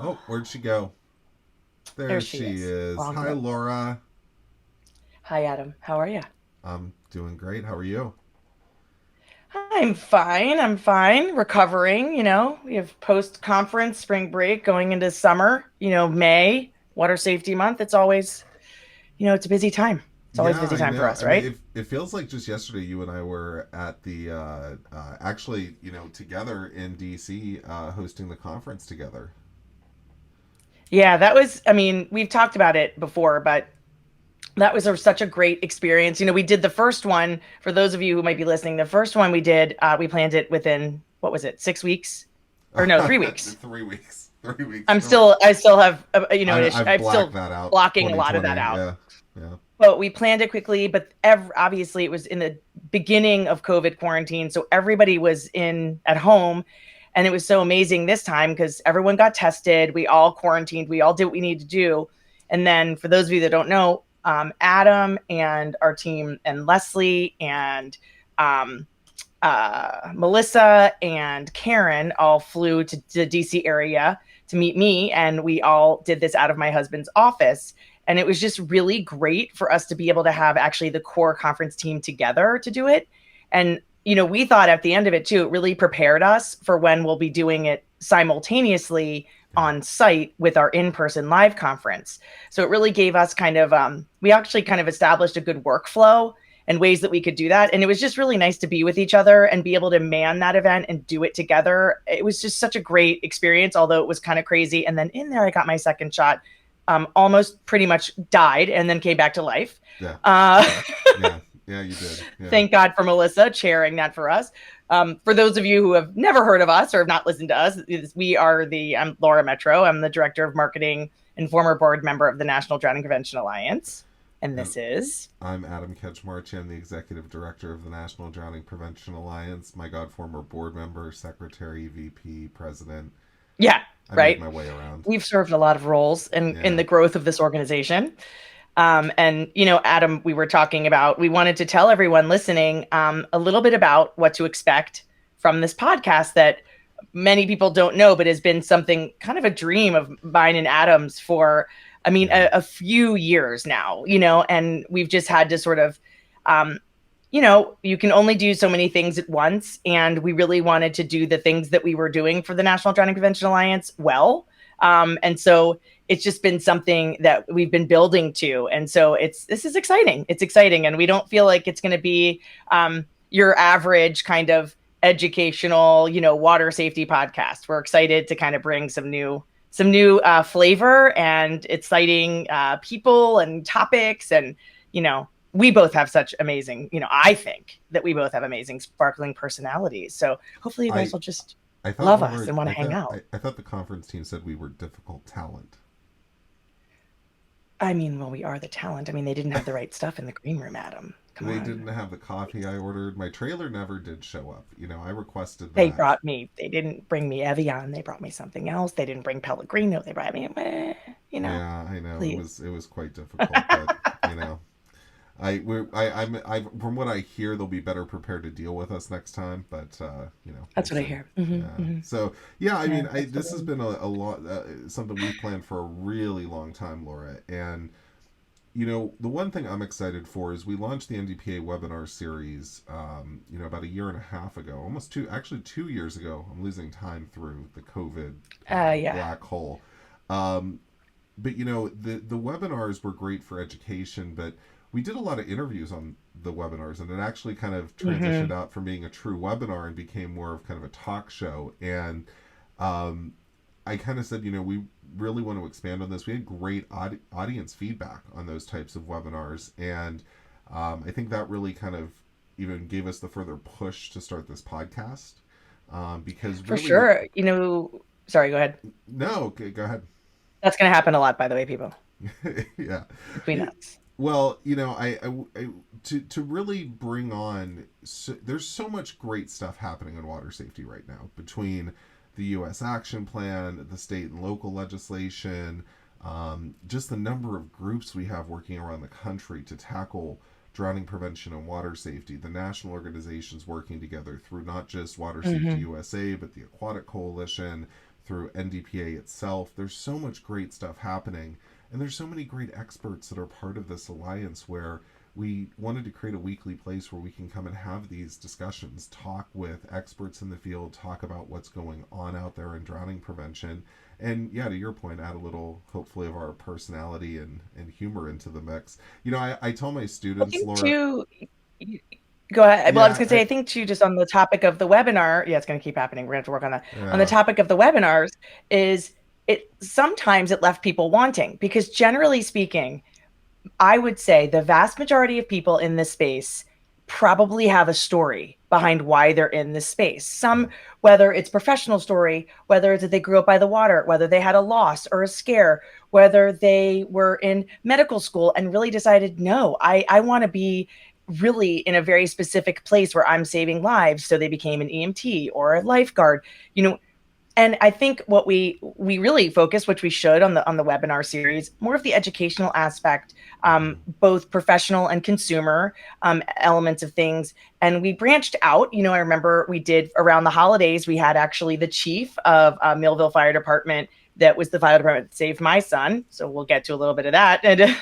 Oh, where'd she go? There There she she is. is. Long Hi, way. Laura. Hi, Adam. How are you? I'm doing great. How are you? I'm fine. I'm fine. Recovering. We have post conference spring break going into summer, May, water safety month. It's always, it's a busy time. It's always a Yeah, busy I time for know. us, I mean, right? it feels like just yesterday you and I were at the actually, together in DC, hosting the conference together. Yeah, that was, I mean, we've talked about it before, but that was such a great experience. We did the first one, for those of you who might be listening, the first one we did, we planned it within, what was it, 6 weeks? Or no, 3 weeks. 3 weeks. 3 weeks. I still have, an issue. I've I'm blacked still that out. blocking a lot of that 2020. out. Yeah, yeah, But we planned it quickly. But obviously, it was in the beginning of COVID quarantine, so everybody was in at home, and it was so amazing this time because everyone got tested. We all quarantined. We all did what we needed to do. And then, for those of you that don't know, Adam and our team and Leslie and um, Melissa and Karen all flew to the DC area to meet me, and we all did this out of my husband's office. And it was just really great for us to be able to have actually the core conference team together to do it. And, we thought at the end of it too, it really prepared us for when we'll be doing it simultaneously yeah. on site with our in-person live conference. So it really gave us we actually kind of established a good workflow and ways that we could do that. And it was just really nice to be with each other and be able to man that event and do it together. It was just such a great experience, although it was kind of crazy. And then in there, I got my second shot, almost pretty much died and then came back to life. Yeah, Uh, yeah, yeah. You did. Yeah. thank God for Melissa chairing that for us. For those of you who have never heard of us or have not listened to us, I'm Laura Metro. I'm the director of marketing and former board member of the National Drowning Prevention Alliance. And And this is, I'm Adam Katchmarchi. I'm the executive director of the National Drowning Prevention Alliance. My God, former board member, secretary, VP, president. yeah, I made right. my way around. We've served a lot of roles in Yeah. the growth of this organization. And, Adam, we were talking about, we wanted to tell everyone listening a little bit about what to expect from this podcast that many people don't know, but has been something kind of a dream of mine and Adam's for, I mean, Yeah. a few years now, and we've just had to sort of, um, you can only do so many things at once. And we really wanted to do the things that we were doing for the National Drowning Prevention Alliance well. And so it's just been something that we've been building to. And so this is exciting. It's exciting. And we don't feel like it's going to be your average kind of educational, water safety podcast. We're excited to kind of bring some new flavor and exciting people and topics. And, we both have such amazing, I think that we both have amazing sparkling personalities. So hopefully you guys I will just I thought love we us were. and want to hang out. I thought the conference team said we were difficult talent. I mean, well, we are the talent. I mean, they didn't have the right stuff in the green room, Adam. Come They on. didn't have the coffee I ordered. My trailer never did show up. I requested They that. brought me, they didn't bring me Evian. They brought me something else. They didn't bring Pellegrino. They brought me, Yeah, I know please. it was quite difficult, but you know, from what I hear, they'll be better prepared to deal with us next time. But we'll That's what I see. hear. Hmm, Yeah. hmm. So yeah, I Yeah, mean, that's what this has been a lot something we've planned for a really long time, Laura. And the one thing I'm excited for is we launched the NDPA webinar series, about a year and a half ago, almost actually 2 years ago. I'm losing time through the COVID yeah. black hole. Um, but the webinars were great for education, but we did a lot of interviews on the webinars, and it actually kind of transitioned Hmm. out from being a true webinar and became more of kind of a talk show. And um, I kind of said, we really want to expand on this. We had great audience feedback on those types of webinars, and I think that really kind of even gave us the further push to start this podcast, because For really, sure. Sorry, go ahead. no, okay, go ahead. That's going to happen a lot, by the way, people, Yeah. between us. Well, to really bring on, there's so much great stuff happening in water safety right now between the U.S. action plan, the state and local legislation, just the number of groups we have working around the country to tackle drowning prevention and water safety. The national organizations working together through not just Water Safety Hmm. USA, but the Aquatic Coalition, through NDPA itself. There's so much great stuff happening, and there's so many great experts that are part of this alliance where we wanted to create a weekly place where we can come and have these discussions, talk with experts in the field, talk about what's going on out there in drowning prevention. And yeah, to your point, add a little, hopefully, of our personality and humor into the mix. I tell my I students, think Laura, too, go ahead. Well, I was yeah, going to say, I think too, just on the topic of the webinar, yeah, it's going to keep happening. We're going to have to work on that. On the yeah, topic of the webinars, is it sometimes it left people wanting because generally speaking, I would say the vast majority of people in this space probably have a story behind why they're in this space. yeah, Some, whether it's professional story, whether it's that they grew up by the water, whether they had a loss or a scare, whether they were in medical school and really decided, no, I want to be really in a very specific place where I'm saving lives. So they became an EMT or a lifeguard. You know, and I think what we really focus, which we should on the webinar series, more of the educational aspect, mm-hmm, both professional and consumer elements of things. And we branched out. I remember we did around the holidays. We had actually the chief of Millville Fire Department. That was the fire department that saved my son. So we'll get to a little bit of that and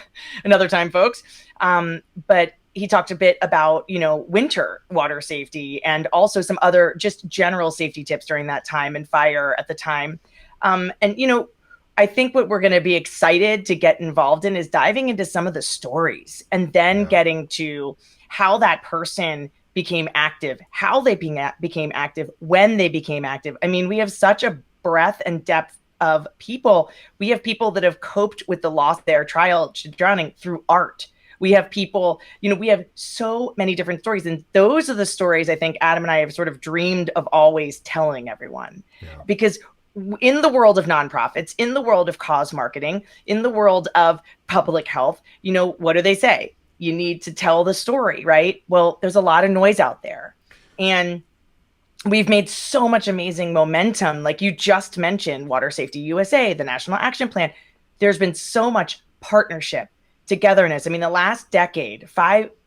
another time, folks. But he talked a bit about, winter water safety and also some other just general safety tips during that time and fire at the time. And, I think what we're going to be excited to get involved in is diving into some of the stories and then yeah, getting to how that person became active, how they became active, when they became active. I mean, we have such a breadth and depth of people. We have people that have coped with the loss of their trial to drowning through art. We have people, we have so many different stories. And those are the stories I think Adam and I have sort of dreamed of always telling everyone. yeah, Because in the world of nonprofits, in the world of cause marketing, in the world of public health, what do they say? You need to tell the story, right? Well, there's a lot of noise out there. And we've made so much amazing momentum. Like you just mentioned, Water Safety USA, the National Action Plan. There's been so much partnership, togetherness. I mean, the last decade,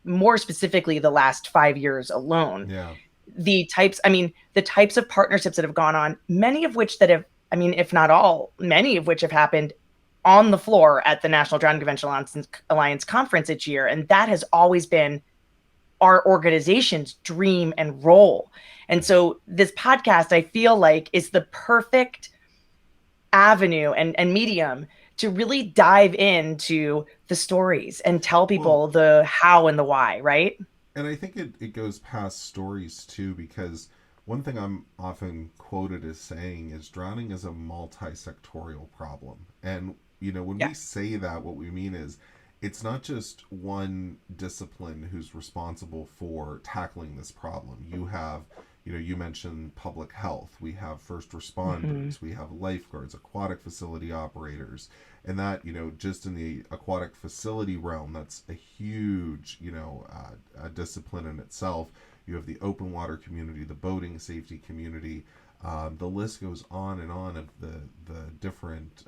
more specifically, the last 5 years alone, yeah, the types of partnerships that have gone on, many of which that have, if not all, many of which have happened on the floor at the National Drowning Prevention Alliance conference each year. And that has always been our organization's dream and role. And so this podcast, I feel like, is the perfect avenue and medium to really dive into the stories and tell well, people the how and the why, right? and I think it goes past stories too, because one thing I'm often quoted as saying is drowning is a multi-sectorial problem. And, when Yeah. we say that, what we mean is it's not just one discipline who's responsible for tackling this problem. You mentioned public health, we have first Mm-hmm. responders, we have lifeguards, aquatic facility operators, and that, just in the aquatic facility realm, that's a huge, a discipline in itself. You have the open water community, the boating safety community. The list goes on and on of the different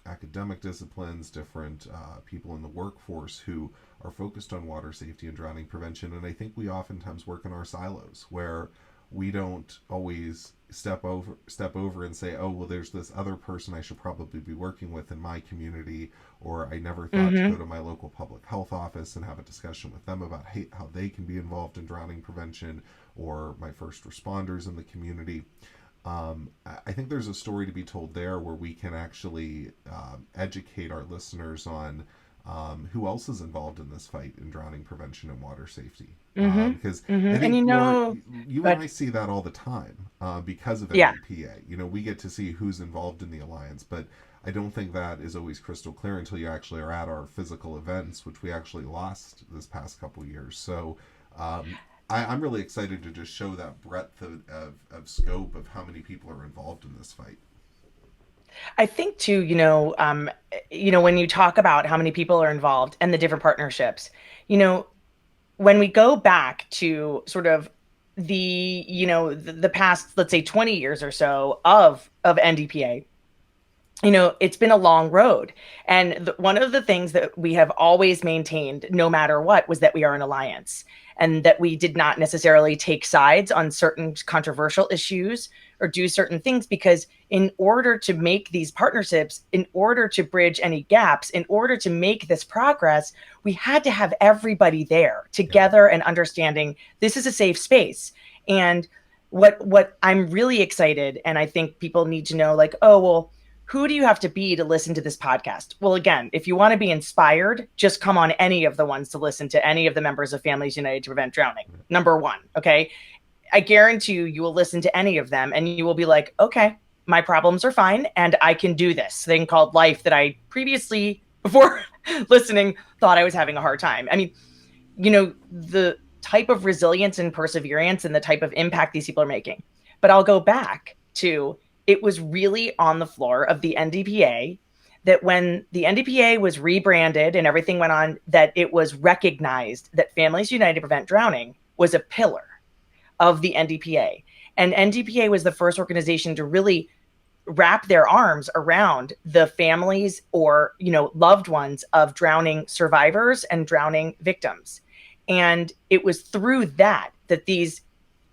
academic disciplines, different people in the workforce who are focused on water safety and drowning prevention. And I think we oftentimes work in our silos where we don't always step over and say, oh, well, there's this other person I should probably be working with in my community, or I never thought to Mm-hmm. go to my local public health office and have a discussion with them about how they can be involved in drowning prevention, or my first responders in the community. I think there's a story to be told there where we can actually educate our listeners on who else is involved in this fight in drowning prevention and water safety. Mm-hmm. Because I Mm-hmm. And think, Laura, you and but I see that all the time because of yeah, NDPA. We get to see who's involved in the alliance, but I don't think that is always crystal clear until you actually are at our physical events, which we actually lost this past couple years. So um, I'm really excited to just show that breadth of scope of how many people are involved in this fight. I think too, when you talk about how many people are involved and the different partnerships, you know, when we go back to sort of the past, let's say 20 years or so of NDPA, it's been a long road. And one of the things that we have always maintained, no matter what, was that we are an alliance. and that we did not necessarily take sides on certain controversial issues or do certain things, because in order to make these partnerships, in order to bridge any gaps, in order to make this progress, we had to have everybody there together and understanding this is a safe space. And what I'm really excited, and I think people need to know, like, oh, well, who do you have to be to listen to this podcast? Well, again, if you want to be inspired, just come on any of the ones to listen to any of the members of Families United to Prevent Drowning. Number one, okay? I guarantee you will listen to any of them and you will be like, okay, my problems are fine and I can do this thing called life that I previously, before listening, thought I was having a hard time. I mean, the type of resilience and perseverance and the type of impact these people are making. But I'll go back to, it was really on the floor of the NDPA that when the NDPA was rebranded and everything went on, that it was recognized that Families United to Prevent Drowning was a pillar of the NDPA. And NDPA was the first organization to really wrap their arms around the families or, loved ones of drowning survivors and drowning victims. And it was through that these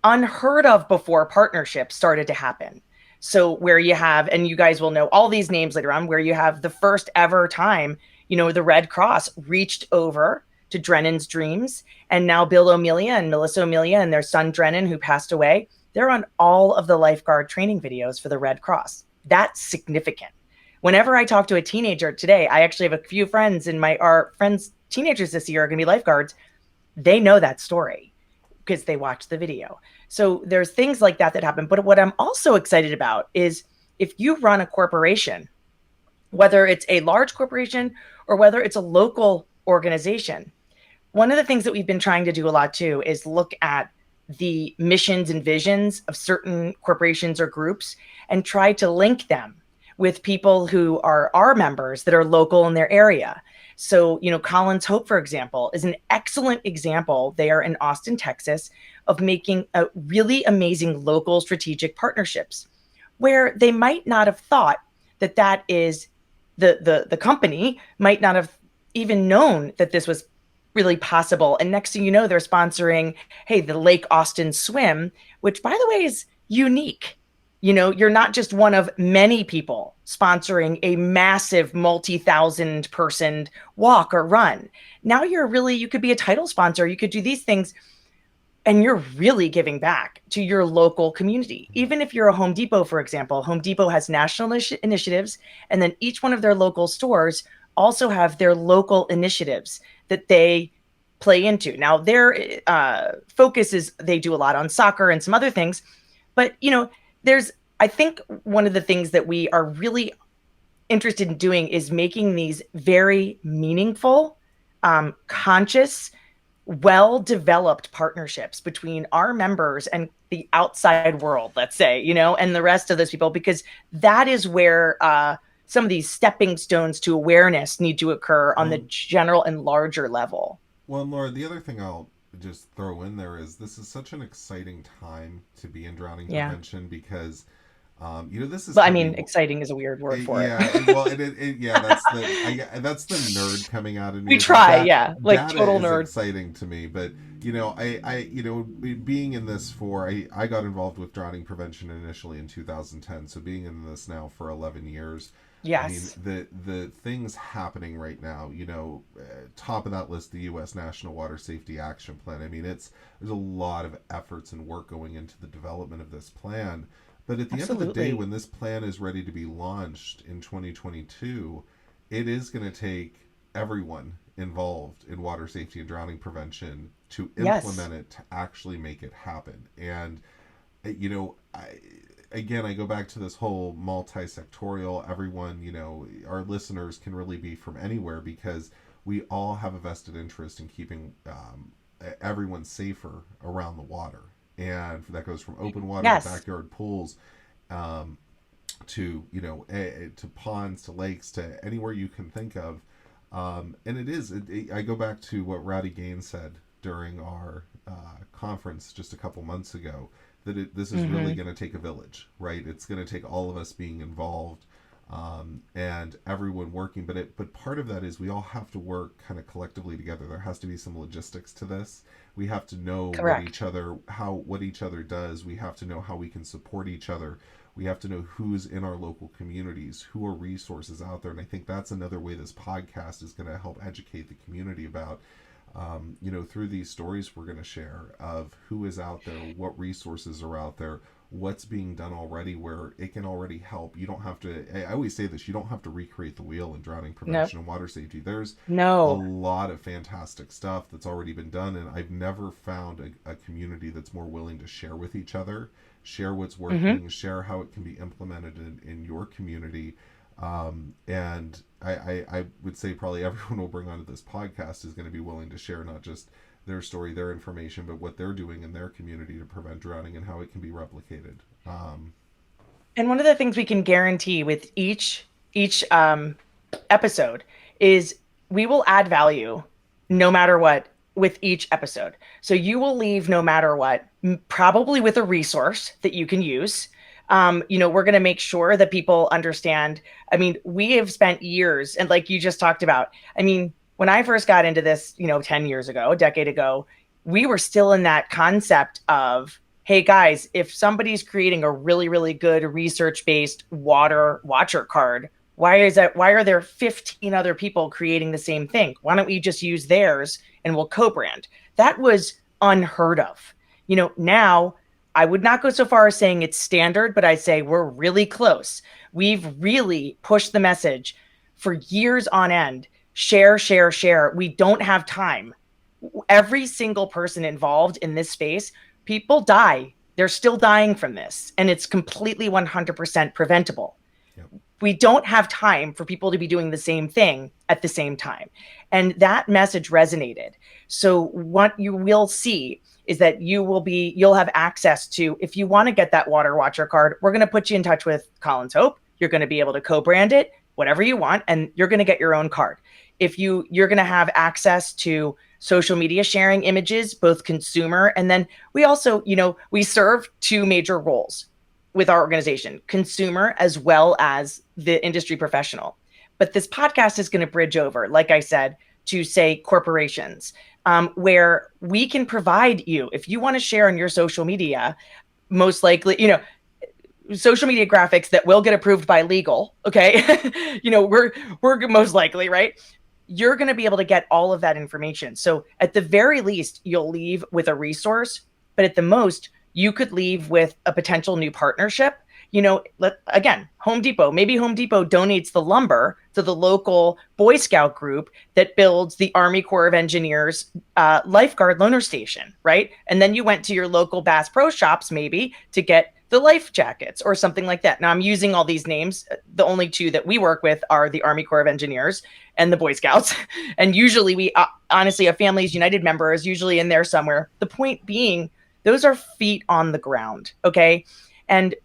unheard of before partnerships started to happen. So where you have, and you guys will know all these names later on, where you have the first ever time, the Red Cross reached over to Drennan's Dreams. And now Bill O'Melia and Melissa O'Melia and their son Drennan, who passed away, they're on all of the lifeguard training videos for the Red Cross. That's significant. Whenever I talk to a teenager today, I actually have a few friends in our friends, teenagers this year are going to be lifeguards. They know that story because they watched the video. So there's things like that happen. But what I'm also excited about is if you run a corporation, whether it's a large corporation or whether it's a local organization, one of the things that we've been trying to do a lot too is look at the missions and visions of certain corporations or groups and try to link them with people who are our members that are local in their area. So, Collins Hope, for example, is an excellent example there in Austin, Texas, of making a really amazing local strategic partnerships where they might not have thought that is the company might not have even known that this was really possible. And next thing you know, they're sponsoring, hey, the Lake Austin Swim, which by the way is unique. You're not just one of many people sponsoring a massive multi-thousand person walk or run. Now you could be a title sponsor. You could do these things and you're really giving back to your local community. Even if you're a Home Depot, for example, Home Depot has national initiatives, and then each one of their local stores also have their local initiatives that they play into. Now, their focus is they do a lot on soccer and some other things, but I think one of the things that we are really interested in doing is making these very meaningful, conscious, well-developed partnerships between our members and the outside world, let's say, and the rest of those people, because that is where some of these stepping stones to awareness need to occur on the general and larger level. Well, Laura, the other thing I'll just throw in there is this is such an exciting time to be in drowning prevention because this is. Well, exciting is a weird word for it. Well, that's the nerd coming out of me. We try, like total nerd. Exciting to me, but I being in this I got involved with drowning prevention initially in 2010. So being in this now for 11 years. Yes. The things happening right now, top of that list, the U.S. National Water Safety Action Plan. There's a lot of efforts and work going into the development of this plan. But at the end of the day, when this plan is ready to be launched in 2022, it is going to take everyone involved in water safety and drowning prevention to implement it, to actually make it happen. And, I go back to this whole multi-sectorial, everyone, our listeners can really be from anywhere because we all have a vested interest in keeping everyone safer around the water. And that goes from open water to backyard pools, to ponds, to lakes, to anywhere you can think of. And I go back to what Rowdy Gaines said during our conference just a couple months ago, that this is really going to take a village, right? It's going to take all of us being involved. and everyone working. But part of that is we all have to work kind of collectively together. There has to be some logistics to this. We have to know Correct. what each other does. We have to know how we can support each other. We have to know who's in our local communities, who are resources out there. And I think that's another way this podcast is going to help educate the community about, through these stories we're going to share of who is out there, what resources are out there, what's being done already where it can already help. You don't have to, I always say this, you don't have to recreate the wheel in drowning No, prevention and water safety. There's a no. lot of fantastic stuff that's already been done, and I've never found a community that's more willing to share with each other, share what's Hmm. working, share how it can be implemented in your community. And I would say probably everyone will bring onto this podcast is going to be willing to share not just their story, their information, but what they're doing in their community to prevent drowning and how it can be replicated. And one of the things we can guarantee with each episode is we will add value no matter what with each episode. So you will leave no matter what, probably with a resource that you can use. We're going to make sure that people understand. I mean, we have spent years, and like you just talked about, I mean, when I first got into this, 10 years ago, a decade ago, we were still in that concept of, hey guys, if somebody's creating a really, really good research-based water watcher card, why are there 15 other people creating the same thing? Why don't we just use theirs and we'll co-brand? That was unheard of. Now I would not go so far as saying it's standard, but I say we're really close. We've really pushed the message for years on end. Share, share, share. We don't have time. Every single person involved in this space, people die. They're still dying from this, and it's completely 100% preventable. Yep. We don't have time for people to be doing the same thing at the same time. And that message resonated. So what you will see is that you'll have access to, if you want to get that water watcher card, we're going to put you in touch with Collins Hope. You're going to be able to co-brand it, whatever you want, and you're going to get your own card. If you're going to have access to social media sharing images, both consumer, and then we also, we serve two major roles with our organization, consumer as well as the industry professional. But this podcast is going to bridge over, like I said, to say corporations, where we can provide you, if you want to share on your social media, most likely, social media graphics that will get approved by legal. Okay. we're most likely, right? You're going to be able to get all of that information. So at the very least, you'll leave with a resource, but at the most, you could leave with a potential new partnership. Again, Home Depot, maybe Home Depot donates the lumber to the local Boy Scout group that builds the Army Corps of Engineers lifeguard loaner station, right? And then you went to your local Bass Pro Shops maybe to get the life jackets or something like that. Now I'm using all these names. The only two that we work with are the Army Corps of Engineers and the Boy Scouts. And usually we honestly, a Families United member is usually in there somewhere. The point being, those are feet on the ground. Okay. And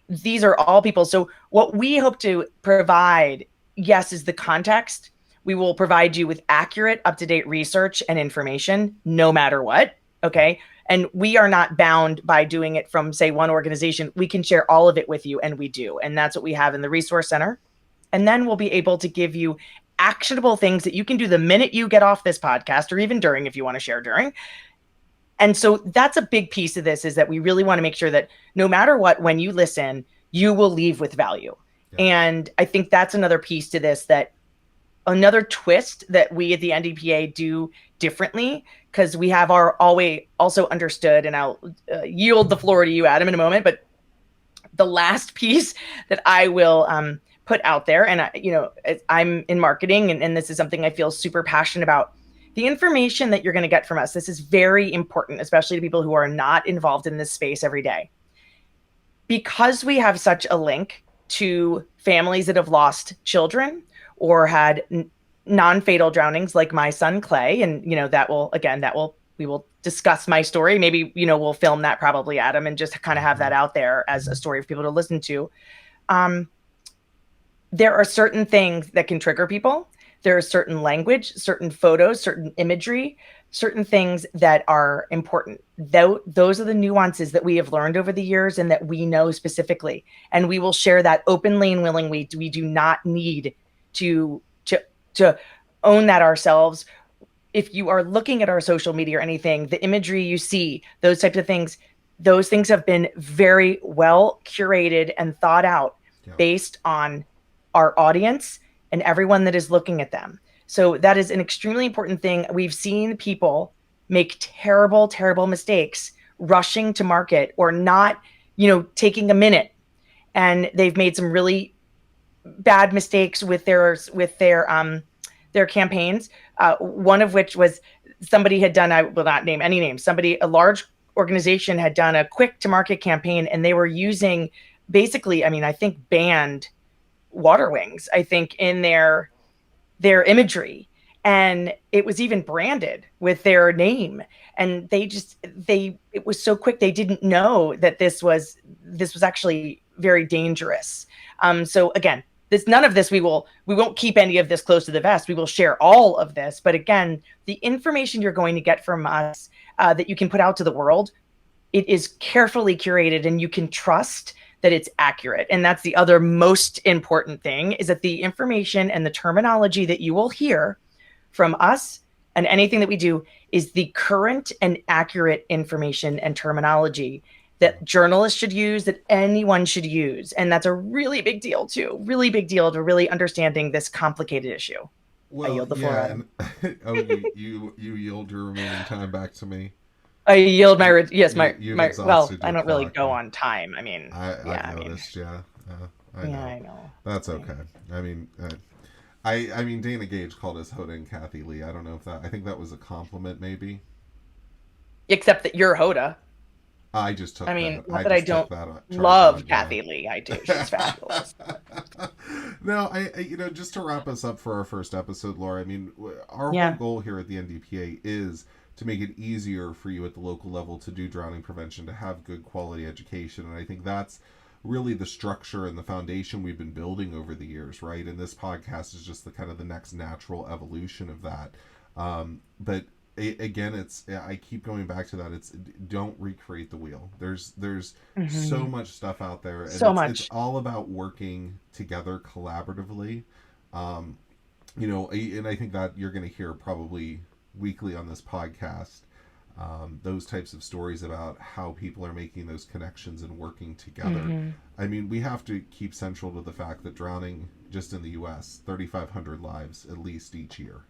these are all people. So what we hope to provide, yes, is the context. We will provide you with accurate, up-to-date research and information, no matter what. Okay. And we are not bound by doing it from, say, one organization. We can share all of it with you, and we do. And that's what we have in the Resource Center. And then we'll be able to give you actionable things that you can do the minute you get off this podcast, or even during if you want to share during. And so that's a big piece of this, is that we really want to make sure that no matter what, when you listen, you will leave with value. Yeah. And I think that's another piece to this, that another twist that we at the NDPA do differently, because we have our always also understood, and I'll yield the floor to you, Adam, in a moment. But the last piece that I will put out there, and I'm in marketing, and this is something I feel super passionate about. The information that you're going to get from us, this is very important, especially to people who are not involved in this space every day. Because we have such a link to families that have lost children or had non-fatal drownings, like my son Clay, and we will discuss my story. Maybe we'll film that, probably, Adam, and just kind of have that out there as a story for people to listen to. There are certain things that can trigger people There are certain language, certain photos, certain imagery, certain things that are important. Those are the nuances that we have learned over the years and that we know specifically. And we will share that openly and willingly. We do not need to to own that ourselves. If you are looking at our social media or anything, the imagery you see, those types of things, those things have been very well curated and thought out based on our audience and everyone that is looking at them. So that is an extremely important thing. We've seen people make terrible, terrible mistakes rushing to market or not, taking a minute. And they've made some really bad mistakes with their campaigns. One of which was somebody had done, I will not name any names, a large organization had done a quick to market campaign, and they were using basically, I think banned water wings, I think, in their imagery. And it was even branded with their name. And it was so quick. They didn't know that this was actually very dangerous. So again, none of this, we won't keep any of this close to the vest. We will share all of this. But again, the information you're going to get from us that you can put out to the world, it is carefully curated and you can trust that it's accurate. And that's the other most important thing, is that the information and the terminology that you will hear from us and anything that we do is the current and accurate information and terminology that journalists should use, that anyone should use. And that's a really big deal too. Really big deal to really understanding this complicated issue. Well, I yield the floor, Adam. Oh, you yield your remaining time back to me. I yield my well, I don't really go on time. I've noticed. I know. I know. That's okay. I mean, Dana Gage called us Hoda and Kathy Lee. I don't know if I think that was a compliment, maybe. Except that you're Hoda. I just took. Not that I don't love Kathy Lee. I do. She's fabulous. No, just to wrap us up for our first episode, Laura. Our whole goal here at the NDPA is to make it easier for you at the local level to do drowning prevention, to have good quality education. And I think that's really the structure and the foundation we've been building over the years, right? And this podcast is just the next natural evolution of that. But again, I keep going back to that. It's don't recreate the wheel. There's so much stuff out there. And it's all about working together collaboratively. And I think that you're going to hear probably weekly on this podcast those types of stories about how people are making those connections and working together. We have to keep central to the fact that drowning, just in the US, 3,500 lives at least each year.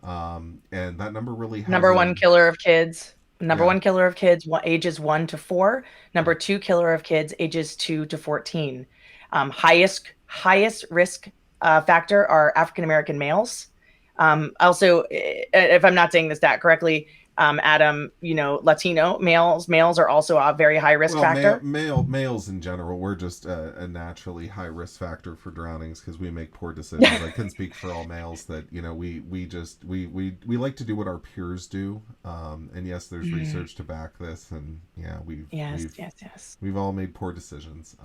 And that number really has number one killer of kids. One killer of kids ages 1 to 4. Number 2 killer of kids ages 2 to 14. Highest risk factor are African American males. Also, if I'm not saying this stat correctly, Adam, Latino males are also a very high risk factor. Males in general, we're just a naturally high risk factor for drownings because we make poor decisions. I can speak for all males that we like to do what our peers do, and yes, there's research to back this, and we've all made poor decisions.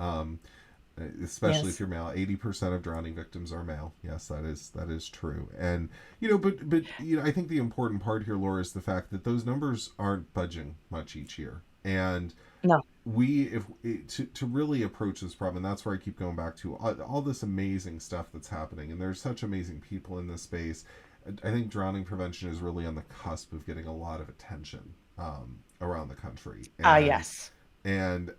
Especially if you're male. 80% of drowning victims are male. Yes, that is true. And but I think the important part here, Laura, is the fact that those numbers aren't budging much each year. And no, to really approach this problem, and that's where I keep going back to all this amazing stuff that's happening, and there's such amazing people in this space. I think drowning prevention is really on the cusp of getting a lot of attention around the country. Yes. And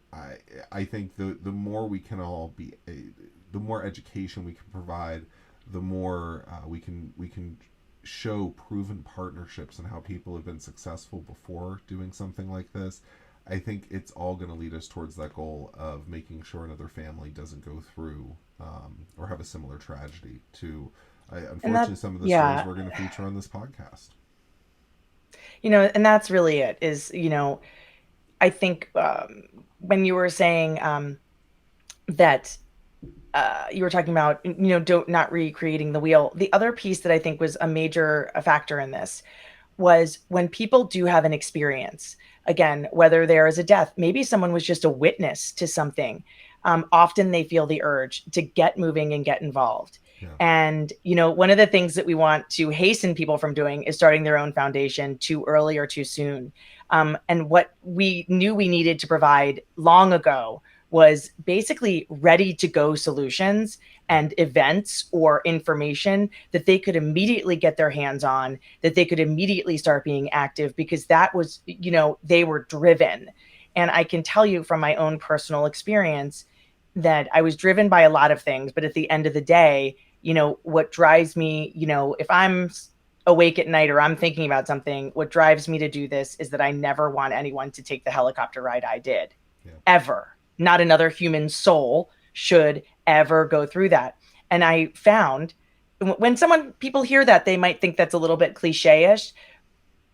I think the more we can all be, the more education we can provide, the more we can show proven partnerships and how people have been successful before doing something like this. I think it's all going to lead us towards that goal of making sure another family doesn't go through or have a similar tragedy to, unfortunately, some of the stories we're going to feature on this podcast. And that's really it. I think when you were saying that you were talking about, not recreating the wheel. The other piece that I think was a major factor in this was when people do have an experience, again, whether there is a death, maybe someone was just a witness to something. Often they feel the urge to get moving and get involved. Yeah. And, one of the things that we want to hasten people from doing is starting their own foundation too early or too soon. And what we knew we needed to provide long ago was basically ready to go solutions and events or information that they could immediately get their hands on, that they could immediately start being active, because that was, they were driven. And I can tell you from my own personal experience that I was driven by a lot of things, but at the end of the day, what drives me, if I'm awake at night or I'm thinking about something, what drives me to do this is that I never want anyone to take the helicopter ride I did, Yeah. ever. Not another human soul should ever go through that. And I found when people hear that, they might think that's a little bit cliche-ish.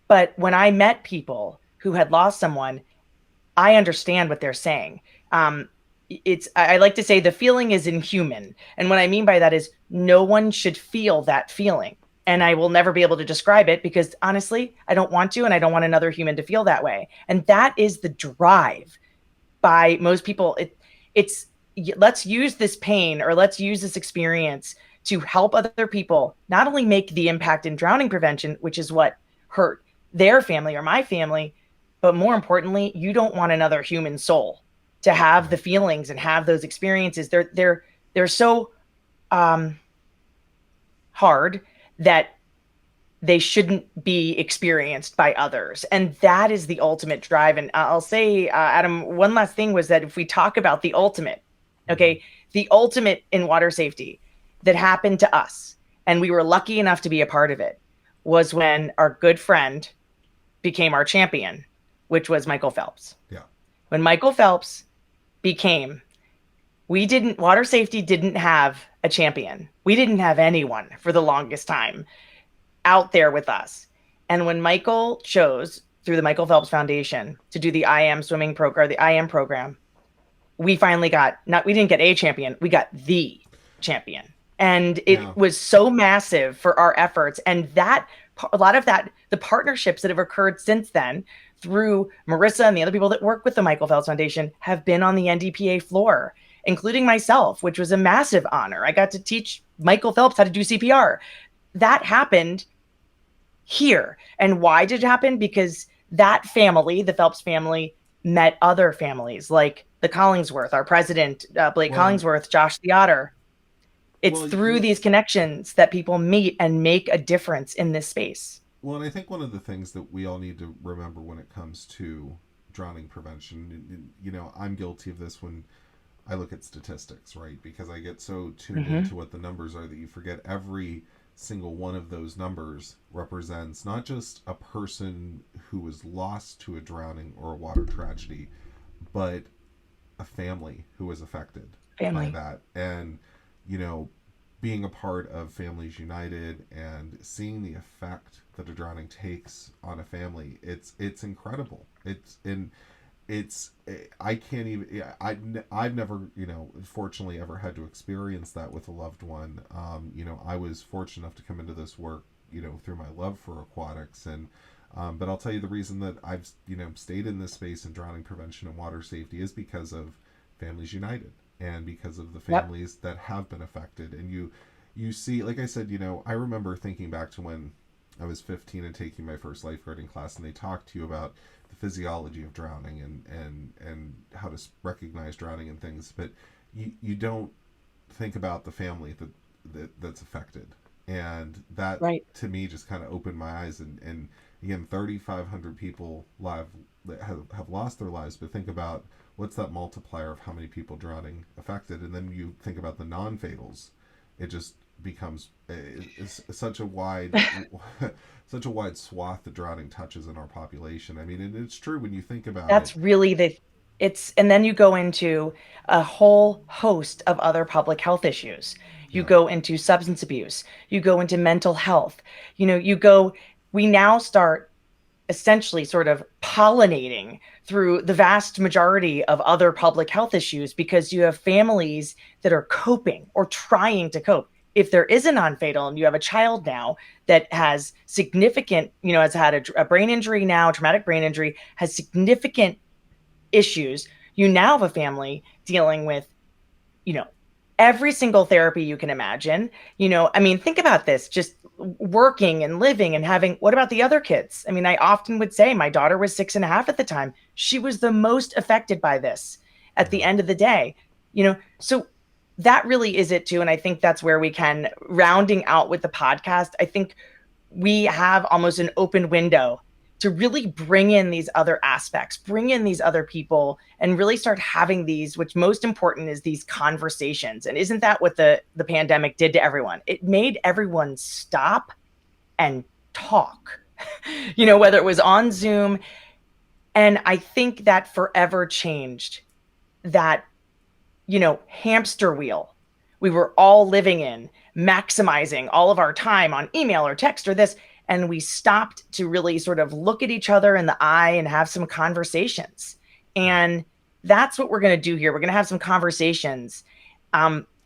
But when I met people who had lost someone, I understand what they're saying. I like to say the feeling is inhuman. And what I mean by that is no one should feel that feeling. And I will never be able to describe it because honestly, I don't want to, and I don't want another human to feel that way. And that is the drive by most people. It's let's use this pain or let's use this experience to help other people not only make the impact in drowning prevention, which is what hurt their family or my family, but more importantly, you don't want another human soul to have the feelings and have those experiences. They're so hard that they shouldn't be experienced by others. And that is the ultimate drive. And I'll say, Adam, one last thing was that if we talk about the ultimate, okay, the ultimate in water safety that happened to us, and we were lucky enough to be a part of it, was when our good friend became our champion, which was Michael Phelps. Yeah. When Michael Phelps water safety didn't have a champion. We didn't have anyone for the longest time out there with us. And when Michael chose through the Michael Phelps Foundation to do the IM swimming program, the IM program, we finally we didn't get a champion, we got the champion. And it was so massive for our efforts. And a lot of that, the partnerships that have occurred since then through Marissa and the other people that work with the Michael Phelps Foundation have been on the NDPA floor, including myself, which was a massive honor. I got to teach Michael Phelps how to do CPR. That happened here. And why did it happen? Because that family, the Phelps family, met other families like the Collingsworth, our president, Blake Collingsworth, Josh the Otter. It's through these connections that people meet and make a difference in this space. Well, and I think one of the things that we all need to remember when it comes to drowning prevention, I'm guilty of this when I look at statistics, right? Because I get so tuned into what the numbers are that you forget every single one of those numbers represents not just a person who was lost to a drowning or a water tragedy, but a family who was affected by that. And, being a part of Families United and seeing the effect that a drowning takes on a family, it's incredible. I can't even, I've never, fortunately ever had to experience that with a loved one. I was fortunate enough to come into this work, through my love for aquatics. And, but I'll tell you the reason that I've, stayed in this space in drowning prevention and water safety is because of Families United and because of the families that have been affected. And you see, like I said, I remember thinking back to when I was 15 and taking my first lifeguarding class, and they talked to you about the physiology of drowning and how to recognize drowning and things, but you don't think about the family that's affected. And that to me just kind of opened my eyes. And again, 3,500 people have lost their lives, but think about what's that multiplier of how many people drowning affected. And then you think about the non-fatals, it just becomes it's such a wide such a wide swath that drowning touches in our population. I mean, and it's true when you think about that's really and then you go into a whole host of other public health issues. You go into substance abuse, you go into mental health, we now start essentially sort of pollinating through the vast majority of other public health issues because you have families that are coping or trying to cope. If there is a non-fatal and you have a child now that has significant, has had a brain injury now, traumatic brain injury, has significant issues, you now have a family dealing with, every single therapy you can imagine. I mean, think about this, just working and living and having, what about the other kids? I mean, I often would say my daughter was 6.5 at the time. She was the most affected by this at the Yeah. end of the day, so that really is it too. And I think that's where we can, rounding out with the podcast, I think we have almost an open window to really bring in these other aspects, bring in these other people, and really start having these, which most important is these conversations. And isn't that what the pandemic did to everyone? It made everyone stop and talk, whether it was on Zoom. And I think that forever changed that, hamster wheel we were all living in, maximizing all of our time on email or text or this. And we stopped to really sort of look at each other in the eye and have some conversations. And that's what we're going to do here. We're going to have some conversations.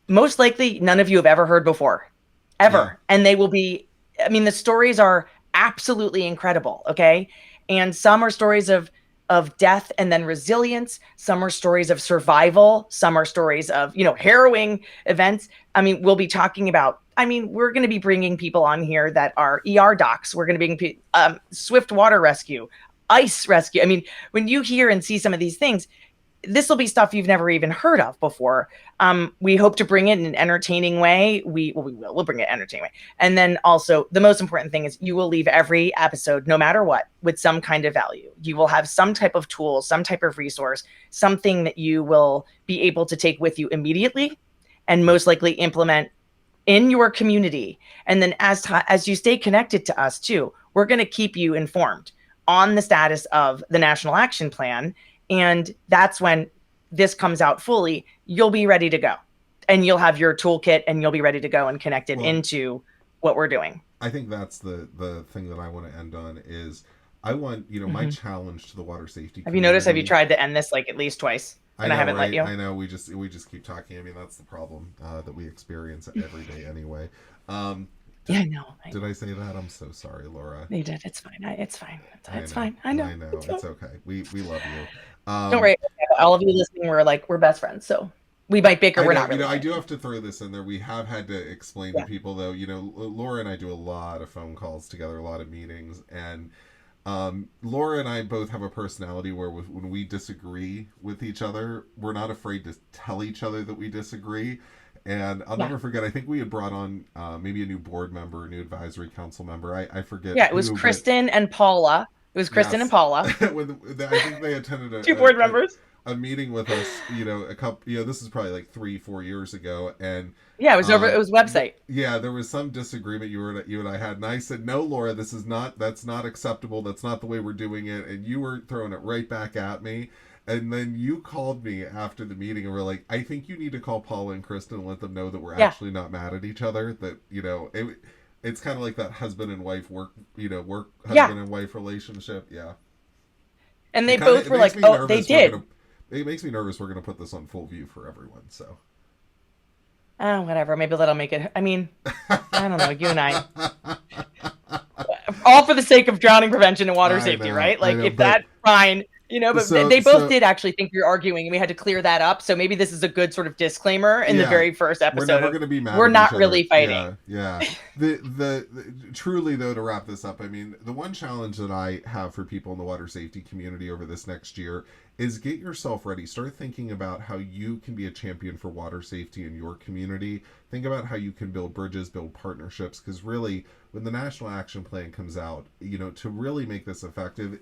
Most likely, none of you have ever heard before, ever. Yeah. And they will be, I mean, the stories are absolutely incredible. Okay. And some are stories of death and then resilience. Some are stories of survival. Some are stories of, harrowing events. I mean, we'll be talking about, we're going to be bringing people on here that are ER docs. We're going to be swift water rescue, ice rescue. I mean, when you hear and see some of these things, this will be stuff you've never even heard of before. We hope to bring it in an entertaining way. We'll bring it in an entertaining way. And then also the most important thing is you will leave every episode, no matter what, with some kind of value. You will have some type of tool, some type of resource, something that you will be able to take with you immediately and most likely implement in your community. And then as you stay connected to us too, we're going to keep you informed on the status of the National Action Plan. And that's when this comes out fully, you'll be ready to go. And you'll have your toolkit and you'll be ready to go and connect it into what we're doing. I think that's the thing that I want to end on is I want, my challenge to the water safety community. Have you tried to end this like at least twice? And I haven't let you. I know, we just keep talking. I mean, that's the problem that we experience every day anyway. Yeah, I know. Did I say that? I'm so sorry, Laura. You did. It's fine. It's fine. It's fine. I know. I know. It's okay. We love you. Don't worry. All of you listening, we're best friends. So we might bicker. We're not really. I do have to throw this in there. We have had to explain to people, though. Laura and I do a lot of phone calls together, a lot of meetings, and Laura and I both have a personality where when we disagree with each other, we're not afraid to tell each other that we disagree. And I'll never forget, I think we had brought on maybe a new board member, a new advisory council member. I forget. Yeah, it was Kristen and Paula. It was Kristen and Paula. I think they attended two board members. A meeting with us, a couple, this is probably like 3-4 years ago. And yeah, it was it was website. Yeah, there was some disagreement you and I had. And I said, no, Laura, that's not acceptable. That's not the way we're doing it. And you were throwing it right back at me. And then you called me after the meeting and were like, I think you need to call Paula and Kristen and let them know that we're actually not mad at each other. That, it's kind of like that husband and wife work husband and wife relationship. Yeah. And they both were like, oh, they did. It makes me nervous we're going to put this on full view for everyone, so. Oh, whatever. Maybe that'll make it. I mean, I don't know. You and I. All for the sake of drowning prevention and water safety, right? Like, if that's fine. But they both did actually think we were arguing, and we had to clear that up. So maybe this is a good sort of disclaimer in the very first episode. We're never going to be mad. We're not really fighting. Yeah. The truly though, to wrap this up, I mean, the one challenge that I have for people in the water safety community over this next year is get yourself ready. Start thinking about how you can be a champion for water safety in your community. Think about how you can build bridges, build partnerships, because really, when the National Action Plan comes out, to really make this effective,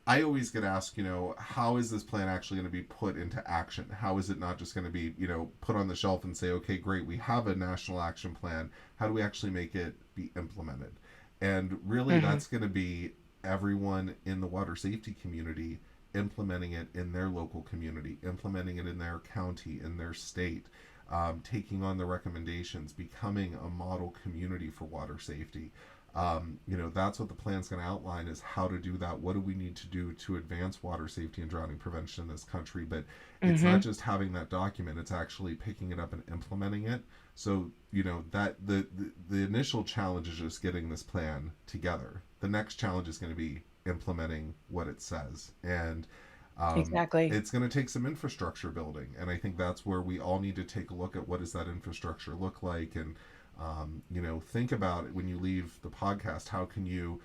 I always get asked, how is this plan actually going to be put into action? How is it not just going to be, put on the shelf and say, okay, great, we have a national action plan. How do we actually make it be implemented? And really, that's going to be everyone in the water safety community implementing it in their local community, implementing it in their county, in their state, taking on the recommendations, becoming a model community for water safety. That's what the plan's going to outline, is how to do that. What do we need to do to advance water safety and drowning prevention in this country? But it's not just having that document, it's actually picking it up and implementing it. So, that the initial challenge is just getting this plan together. The next challenge is going to be implementing what it says. And Exactly. It's going to take some infrastructure building, and I think that's where we all need to take a look at what does that infrastructure look like, and think about it when you leave the podcast. How can you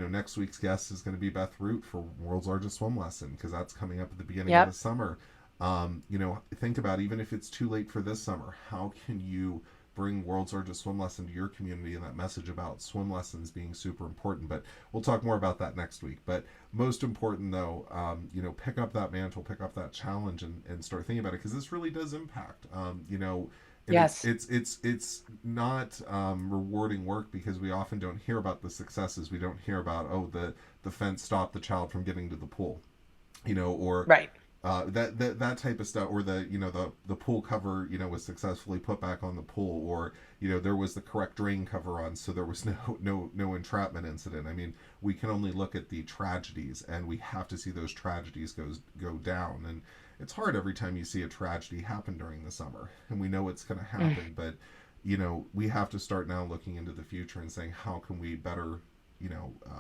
next week's guest is going to be Beth Root for World's Largest Swim Lesson, because that's coming up at the beginning of the Yep. summer. Think about, even if it's too late for this summer, how can you bring World's Largest Swim Lesson to your community, and that message about swim lessons being super important. But we'll talk more about that next week. But most important though, pick up that mantle, pick up that challenge, and start thinking about it, because this really does impact. And Yes. it's not rewarding work, because we often don't hear about the successes. We don't hear about, oh, the fence stopped the child from getting to the pool, or Right. that type of stuff, or the pool cover was successfully put back on the pool, or there was the correct drain cover on, so there was no entrapment incident. I mean, we can only look at the tragedies, and we have to see those tragedies go down. And it's hard every time you see a tragedy happen during the summer, and we know it's going to happen. But we have to start now looking into the future and saying, how can we better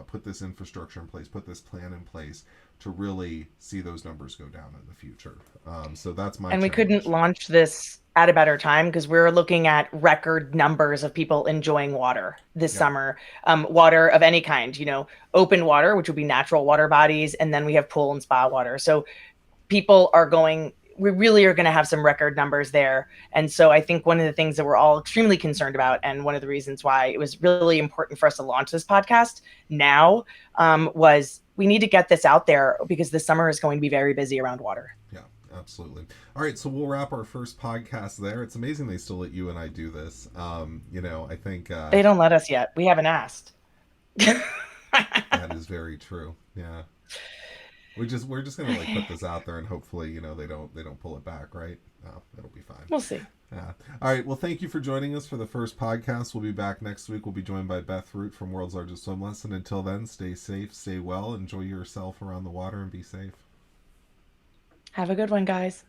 put this infrastructure in place, put this plan in place to really see those numbers go down in the future. So that's my And we challenge. couldn't launch this at a better time because we're looking at record numbers of people enjoying water this Yeah. summer. Water of any kind, open water, which would be natural water bodies, and then we have pool and spa water. So we really are going to have some record numbers there. And so I think one of the things that we're all extremely concerned about, and one of the reasons why it was really important for us to launch this podcast now, was we need to get this out there, because the summer is going to be very busy around water. Yeah, absolutely. All right, so we'll wrap our first podcast there. It's amazing they still let you and I do this. I think They don't let us yet. We haven't asked. that is very true. Yeah. We're just gonna put this out there, and hopefully they don't pull it back, right? No, it'll be fine. We'll see. Yeah. All right. Well, thank you for joining us for the first podcast. We'll be back next week. We'll be joined by Beth Root from World's Largest Swim Lesson. Until then, stay safe, stay well, enjoy yourself around the water, and be safe. Have a good one, guys.